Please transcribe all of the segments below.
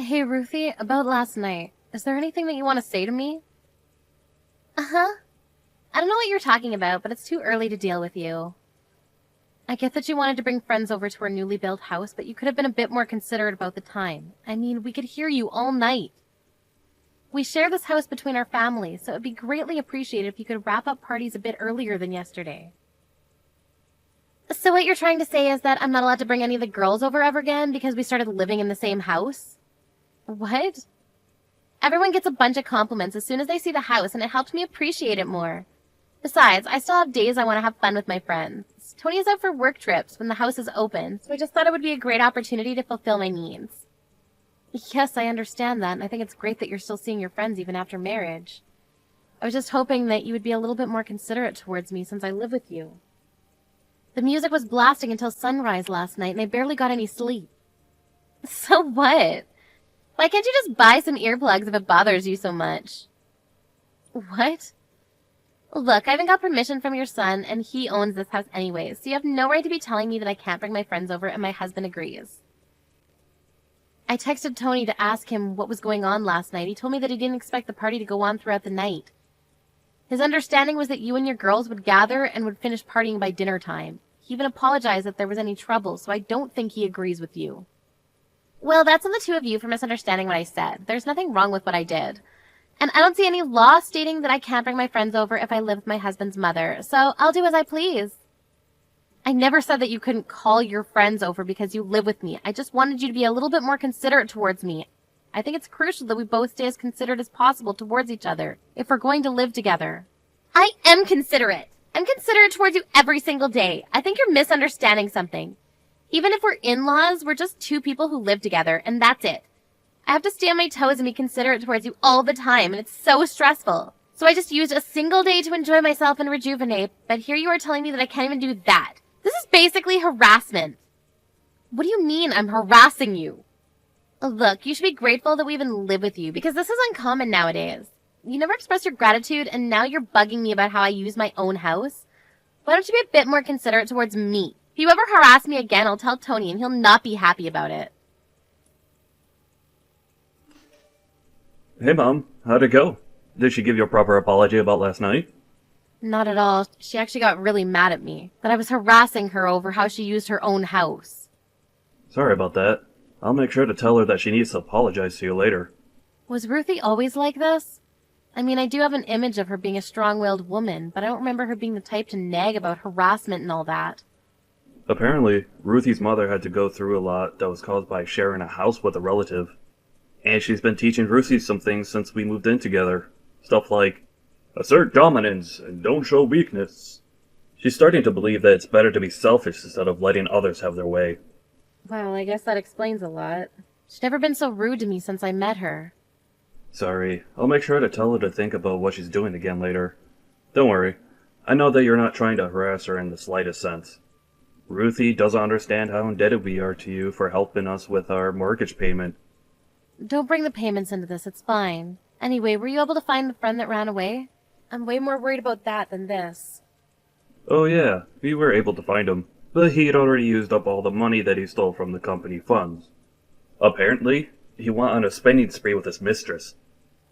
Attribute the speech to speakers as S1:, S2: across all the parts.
S1: Hey, Ruthie, about last night. Is there anything that you want to say to me? Uh-huh. I don't know what you're talking about, but it's too early to deal with you. I get that you wanted to bring friends over to our newly built house, but you could have been a bit more considerate about the time. I mean, we could hear you all night. We share this house between our families, so it'd be greatly appreciated if you could wrap up parties a bit earlier than yesterday. So what you're trying to say is that I'm not allowed to bring any of the girls over ever again because we started living in the same house? What? Everyone gets a bunch of compliments as soon as they see the house, and it helps me appreciate it more. Besides, I still have days I want to have fun with my friends. Tony is out for work trips when the house is open, so I just thought it would be a great opportunity to fulfill my needs. Yes, I understand that, and I think it's great that you're still seeing your friends even after marriage. I was just hoping that you would be a little bit more considerate towards me since I live with you. The music was blasting until sunrise last night, and I barely got any sleep. So what? Why can't you just buy some earplugs if it bothers you so much? What? Look, I haven't got permission from your son, and he owns this house anyways, so you have no right to be telling me that I can't bring my friends over and my husband agrees. I texted Tony to ask him what was going on last night. He told me that he didn't expect the party to go on throughout the night. His understanding was that you and your girls would gather and would finish partying by dinner time. He even apologized if there was any trouble, so I don't think he agrees with you. Well, that's on the two of you for misunderstanding what I said. There's nothing wrong with what I did. And I don't see any law stating that I can't bring my friends over if I live with my husband's mother, so I'll do as I please. I never said that you couldn't call your friends over because you live with me. I just wanted you to be a little bit more considerate towards me. I think it's crucial that we both stay as considerate as possible towards each other if we're going to live together. I am considerate. I'm considerate towards you every single day. I think you're misunderstanding something. Even if we're in-laws, we're just two people who live together, and that's it. I have to stay on my toes and be considerate towards you all the time, and it's so stressful. So I just used a single day to enjoy myself and rejuvenate, but here you are telling me that I can't even do that. This is basically harassment. What do you mean I'm harassing you? Look, you should be grateful that we even live with you, because this is uncommon nowadays. You never express your gratitude, and now you're bugging me about how I use my own house. Why don't you be a bit more considerate towards me? If you ever harass me again, I'll tell Tony, and he'll not be happy about it.
S2: Hey, Mom. How'd it go? Did she give you a proper apology about last night?
S1: Not at all. She actually got really mad at me, that I was harassing her over how she used her own house.
S2: Sorry about that. I'll make sure to tell her that she needs to apologize to you later.
S1: Was Ruthie always like this? I mean, I do have an image of her being a strong-willed woman, but I don't remember her being the type to nag about harassment and all that.
S2: Apparently, Ruthie's mother had to go through a lot that was caused by sharing a house with a relative. And she's been teaching Ruthie some things since we moved in together. Stuff like, assert dominance and don't show weakness. She's starting to believe that it's better to be selfish instead of letting others have their way.
S1: Well, I guess that explains a lot. She's never been so rude to me since I met her.
S2: Sorry, I'll make sure to tell her to think about what she's doing again later. Don't worry, I know that you're not trying to harass her in the slightest sense. Ruthie doesn't understand how indebted we are to you for helping us with our mortgage payment.
S1: Don't bring the payments into this, it's fine. Anyway, were you able to find the friend that ran away? I'm way more worried about that than this.
S2: Oh yeah, we were able to find him, but he had already used up all the money that he stole from the company funds. Apparently, he went on a spending spree with his mistress.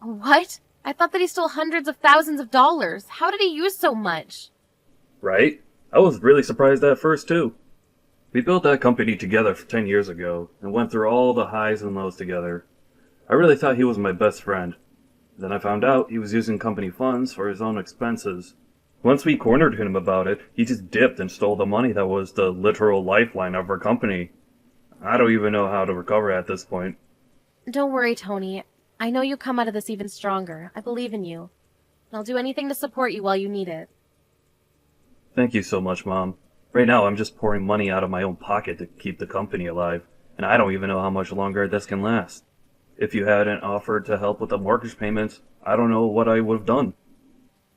S1: What? I thought that he stole hundreds of thousands of dollars. How did he use so much?
S2: Right? I was really surprised at first too. We built that company together 10 years ago, and went through all the highs and lows together. I really thought he was my best friend. Then I found out he was using company funds for his own expenses. Once we cornered him about it, he just dipped and stole the money that was the literal lifeline of our company. I don't even know how to recover at this point.
S1: Don't worry, Tony. I know you'll come out of this even stronger. I believe in you. And I'll do anything to support you while you need it.
S2: Thank you so much, Mom. Right now I'm just pouring money out of my own pocket to keep the company alive, and I don't even know how much longer this can last. If you hadn't offered to help with the mortgage payments, I don't know what I would have done.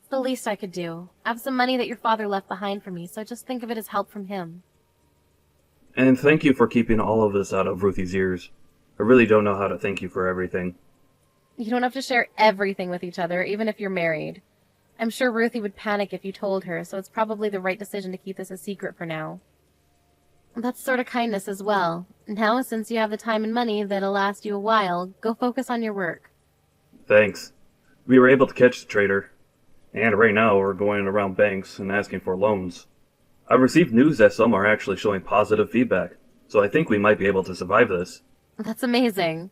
S1: It's the least I could do. I have some money that your father left behind for me, so just think of it as help from him.
S2: And thank you for keeping all of this out of Ruthie's ears. I really don't know how to thank you for everything.
S1: You don't have to share everything with each other, even if you're married. I'm sure Ruthie would panic if you told her, so it's probably the right decision to keep this a secret for now. That's sort of kindness as well. Now, since you have the time and money that'll last you a while, go focus on your work.
S2: Thanks. We were able to catch the traitor, and right now we're going around banks and asking for loans. I've received news that some are actually showing positive feedback, so I think we might be able to survive this.
S1: That's amazing.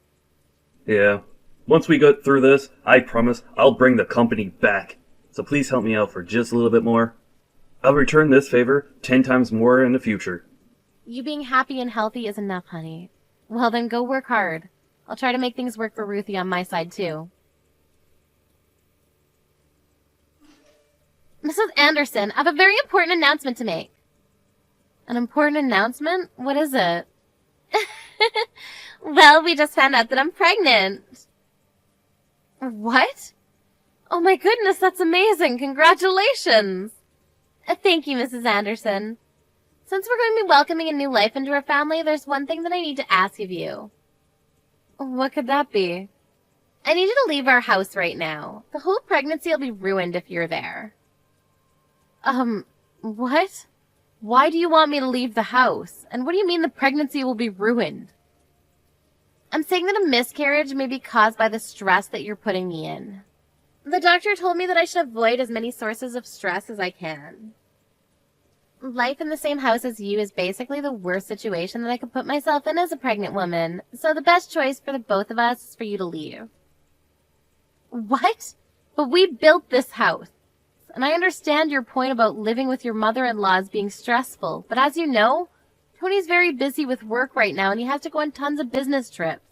S2: Yeah. Once we get through this, I promise I'll bring the company back. So please help me out for just a little bit more. I'll return this favor 10 times more in the future.
S1: You being happy and healthy is enough, honey. Well, then go work hard. I'll try to make things work for Ruthie on my side, too. Mrs. Anderson, I have a very important announcement to make. An important announcement? What is it? Well, we just found out that I'm pregnant. What? Oh my goodness, that's amazing. Congratulations. Thank you, Mrs. Anderson. Since we're going to be welcoming a new life into our family, there's one thing that I need to ask of you. What could that be? I need you to leave our house right now. The whole pregnancy will be ruined if you're there. What? Why do you want me to leave the house? And what do you mean the pregnancy will be ruined? I'm saying that a miscarriage may be caused by the stress that you're putting me in. The doctor told me that I should avoid as many sources of stress as I can. Life in the same house as you is basically the worst situation that I could put myself in as a pregnant woman, so the best choice for the both of us is for you to leave. What? But we built this house. And I understand your point about living with your mother-in-law as being stressful, but as you know, Tony's very busy with work right now and he has to go on tons of business trips.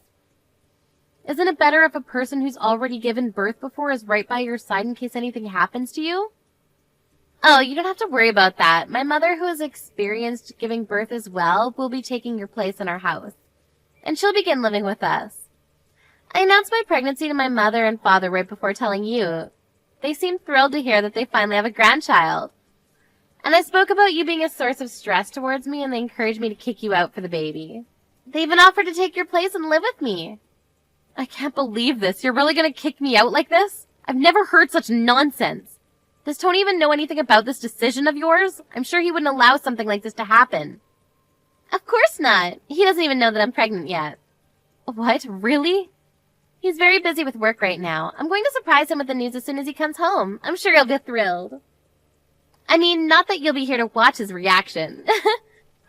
S1: Isn't it better if a person who's already given birth before is right by your side in case anything happens to you? Oh, you don't have to worry about that. My mother, who has experienced giving birth as well, will be taking your place in our house. And she'll begin living with us. I announced my pregnancy to my mother and father right before telling you. They seemed thrilled to hear that they finally have a grandchild. And I spoke about you being a source of stress towards me, and they encouraged me to kick you out for the baby. They even offered to take your place and live with me. I can't believe this. You're really going to kick me out like this? I've never heard such nonsense. Does Tony even know anything about this decision of yours? I'm sure he wouldn't allow something like this to happen. Of course not. He doesn't even know that I'm pregnant yet. What? Really? He's very busy with work right now. I'm going to surprise him with the news as soon as he comes home. I'm sure he'll be thrilled. I mean, not that you'll be here to watch his reaction.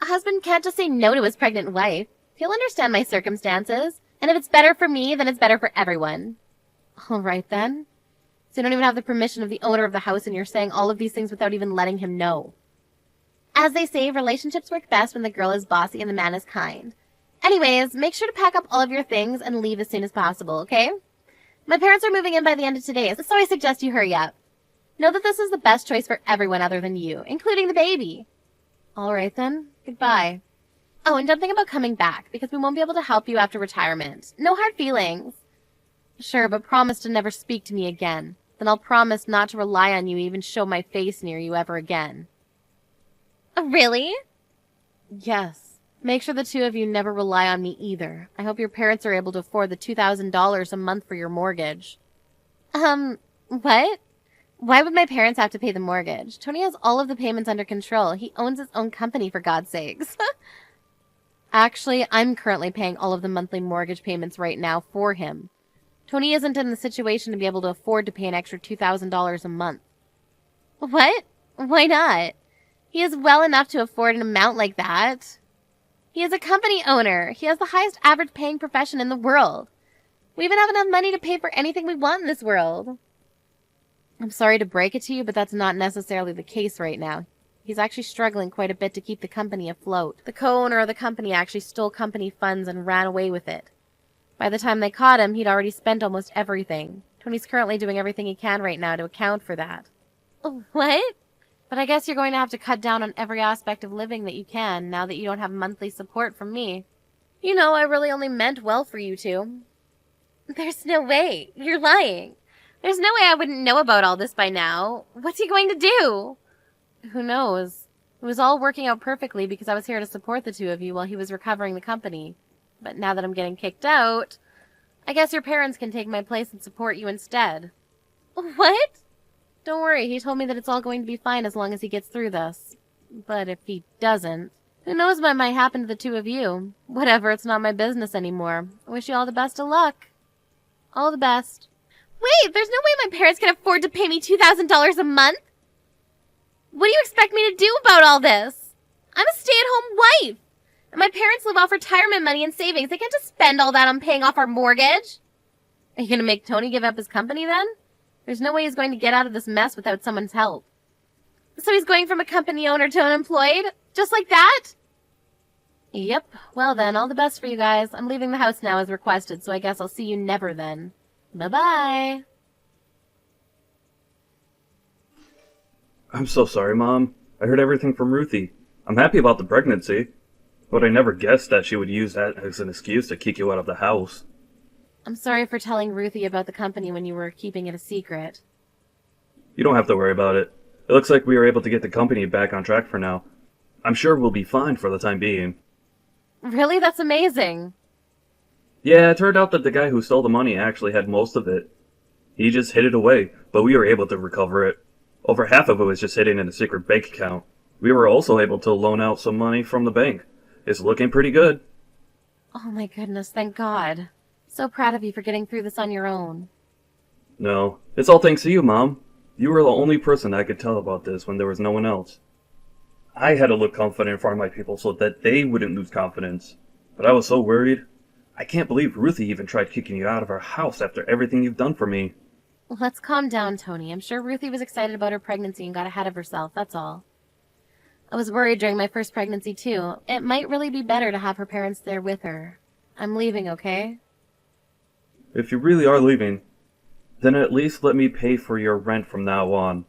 S1: A husband can't just say no to his pregnant wife. He'll understand my circumstances. And if it's better for me, then it's better for everyone. All right, then. So you don't even have the permission of the owner of the house, and you're saying all of these things without even letting him know. As they say, relationships work best when the girl is bossy and the man is kind. Anyways, make sure to pack up all of your things and leave as soon as possible, okay? My parents are moving in by the end of today, so I suggest you hurry up. Know that this is the best choice for everyone other than you, including the baby. All right, then. Goodbye. Oh, and don't think about coming back, because we won't be able to help you after retirement. No hard feelings. Sure, but promise to never speak to me again. Then I'll promise not to rely on you or even show my face near you ever again. Really? Yes. Make sure the two of you never rely on me either. I hope your parents are able to afford the $2,000 a month for your mortgage. What? Why would my parents have to pay the mortgage? Tony has all of the payments under control. He owns his own company, for God's sakes. Actually, I'm currently paying all of the monthly mortgage payments right now for him. Tony isn't in the situation to be able to afford to pay an extra $2,000 a month. What? Why not? He is well enough to afford an amount like that. He is a company owner. He has the highest average paying profession in the world. We even have enough money to pay for anything we want in this world. I'm sorry to break it to you, but that's not necessarily the case right now. He's actually struggling quite a bit to keep the company afloat. The co-owner of the company actually stole company funds and ran away with it. By the time they caught him, he'd already spent almost everything. Tony's currently doing everything he can right now to account for that. What? But I guess you're going to have to cut down on every aspect of living that you can, now that you don't have monthly support from me. You know, I really only meant well for you two. There's no way. You're lying. There's no way I wouldn't know about all this by now. What's he going to do? Who knows? It was all working out perfectly because I was here to support the two of you while he was recovering the company. But now that I'm getting kicked out, I guess your parents can take my place and support you instead. What? Don't worry, he told me that it's all going to be fine as long as he gets through this. But if he doesn't, Who knows what might happen to the two of you? Whatever, it's not my business anymore. I wish you all the best of luck. All the best. Wait, there's no way my parents can afford to pay me $2,000 a month? What do you expect me to do about all this? I'm a stay-at-home wife. And my parents live off retirement money and savings. They can't just spend all that on paying off our mortgage. Are you going to make Tony give up his company then? There's no way he's going to get out of this mess without someone's help. So he's going from a company owner to unemployed? Just like that? Yep. Well then, all the best for you guys. I'm leaving the house now as requested, so I guess I'll see you never then. Bye-bye.
S2: I'm so sorry, Mom. I heard everything from Ruthie. I'm happy about the pregnancy, but I never guessed that she would use that as an excuse to kick you out of the house.
S1: I'm sorry for telling Ruthie about the company when you were keeping it a secret.
S2: You don't have to worry about it. It looks like we were able to get the company back on track for now. I'm sure we'll be fine for the time being.
S1: Really? That's amazing.
S2: Yeah, it turned out that the guy who stole the money actually had most of it. He just hid it away, but we were able to recover it. Over half of it was just hidden in a secret bank account. We were also able to loan out some money from the bank. It's looking pretty good.
S1: Oh my goodness, thank God. So proud of you for getting through this on your own.
S2: No, it's all thanks to you, Mom. You were the only person I could tell about this when there was no one else. I had to look confident in front of my people so that they wouldn't lose confidence. But I was so worried. I can't believe Ruthie even tried kicking you out of our house after everything you've done for me.
S1: Let's calm down, Tony. I'm sure Ruthie was excited about her pregnancy and got ahead of herself, that's all. I was worried during my first pregnancy, too. It might really be better to have her parents there with her. I'm leaving, okay?
S2: If you really are leaving, then at least let me pay for your rent from now on.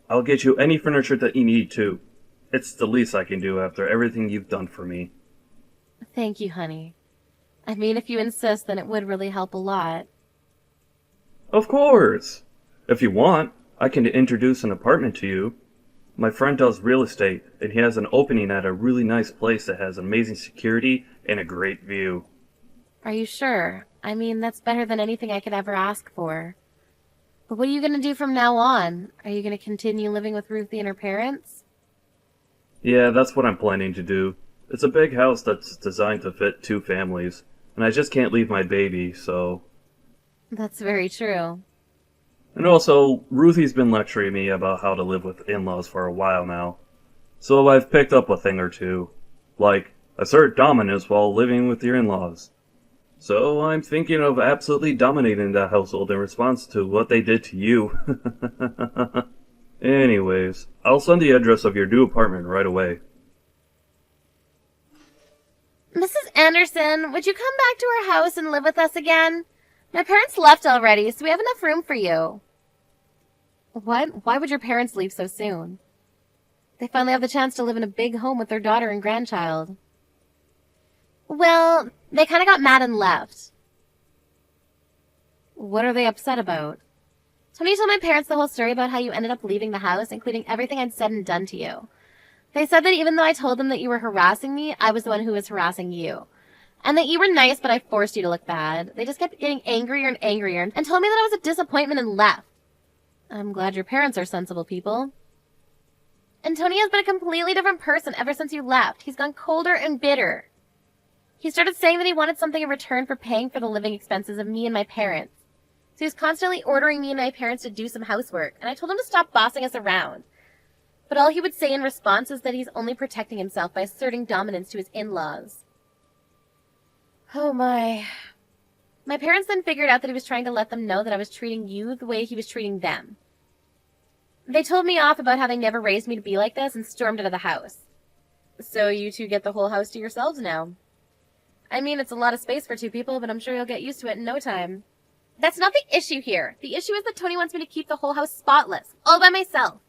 S2: I'll get you any furniture that you need, too. It's the least I can do after everything you've done for me.
S1: Thank you, honey. I mean, if you insist, then it would really help a lot.
S2: Of course! If you want, I can introduce an apartment to you. My friend does real estate, and he has an opening at a really nice place that has amazing security and a great view.
S1: Are you sure? I mean, that's better than anything I could ever ask for. But what are you going to do from now on? Are you going to continue living with Ruthie and her parents?
S2: Yeah, that's what I'm planning to do. It's a big house that's designed to fit 2 families, and I just can't leave my baby, so...
S1: That's very true.
S2: And also, Ruthie's been lecturing me about how to live with in-laws for a while now. So I've picked up a thing or two. Like, assert dominance while living with your in-laws. So I'm thinking of absolutely dominating that household in response to what they did to you. Anyways, I'll send the address of your new apartment right away.
S1: Mrs. Anderson, would you come back to our house and live with us again? My parents left already, so we have enough room for you. What? Why would your parents leave so soon? They finally have the chance to live in a big home with their daughter and grandchild. Well, they kind of got mad and left. What are they upset about? Tony told my parents the whole story about how you ended up leaving the house, including everything I'd said and done to you. They said that even though I told them that you were harassing me, I was the one who was harassing you. And that you were nice, but I forced you to look bad. They just kept getting angrier and angrier and told me that I was a disappointment and left. I'm glad your parents are sensible people. And Tony has been a completely different person ever since you left. He's gone colder and bitter. He started saying that he wanted something in return for paying for the living expenses of me and my parents. So he was constantly ordering me and my parents to do some housework, and I told him to stop bossing us around. But all he would say in response is that he's only protecting himself by asserting dominance to his in-laws. Oh my. My parents then figured out that he was trying to let them know that I was treating you the way he was treating them. They told me off about how they never raised me to be like this and stormed out of the house. So you two get the whole house to yourselves now. I mean, it's a lot of space for 2 people, but I'm sure you'll get used to it in no time. That's not the issue here. The issue is that Tony wants me to keep the whole house spotless, all by myself.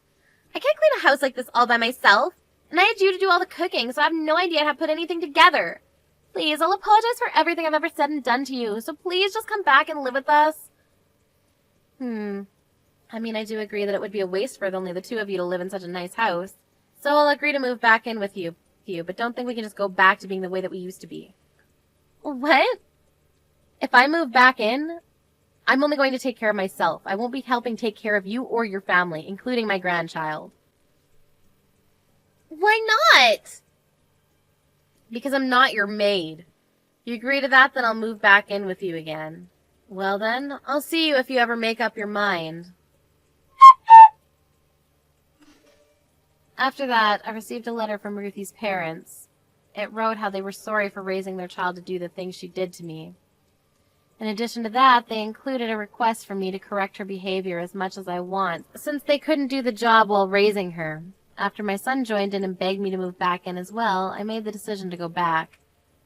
S1: I can't clean a house like this all by myself. And I had you to do all the cooking, so I have no idea how to put anything together. Please, I'll apologize for everything I've ever said and done to you, so please just come back and live with us. I mean, I do agree that it would be a waste for only the 2 of you to live in such a nice house. So I'll agree to move back in with you, but don't think we can just go back to being the way that we used to be. What? If I move back in, I'm only going to take care of myself. I won't be helping take care of you or your family, including my grandchild. Why not? Because I'm not your maid. You agree to that, then I'll move back in with you again. Well then, I'll see you if you ever make up your mind. After that, I received a letter from Ruthie's parents. It wrote how they were sorry for raising their child to do the things she did to me. In addition to that, they included a request for me to correct her behavior as much as I want, since they couldn't do the job while raising her. After my son joined in and begged me to move back in as well, I made the decision to go back.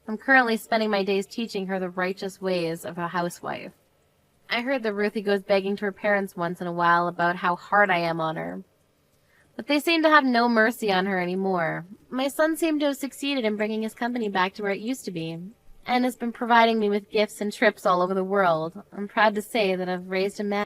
S1: I'm currently spending my days teaching her the righteous ways of a housewife. I heard that Ruthie goes begging to her parents once in a while about how hard I am on her. But they seem to have no mercy on her anymore. My son seemed to have succeeded in bringing his company back to where it used to be, and has been providing me with gifts and trips all over the world. I'm proud to say that I've raised a man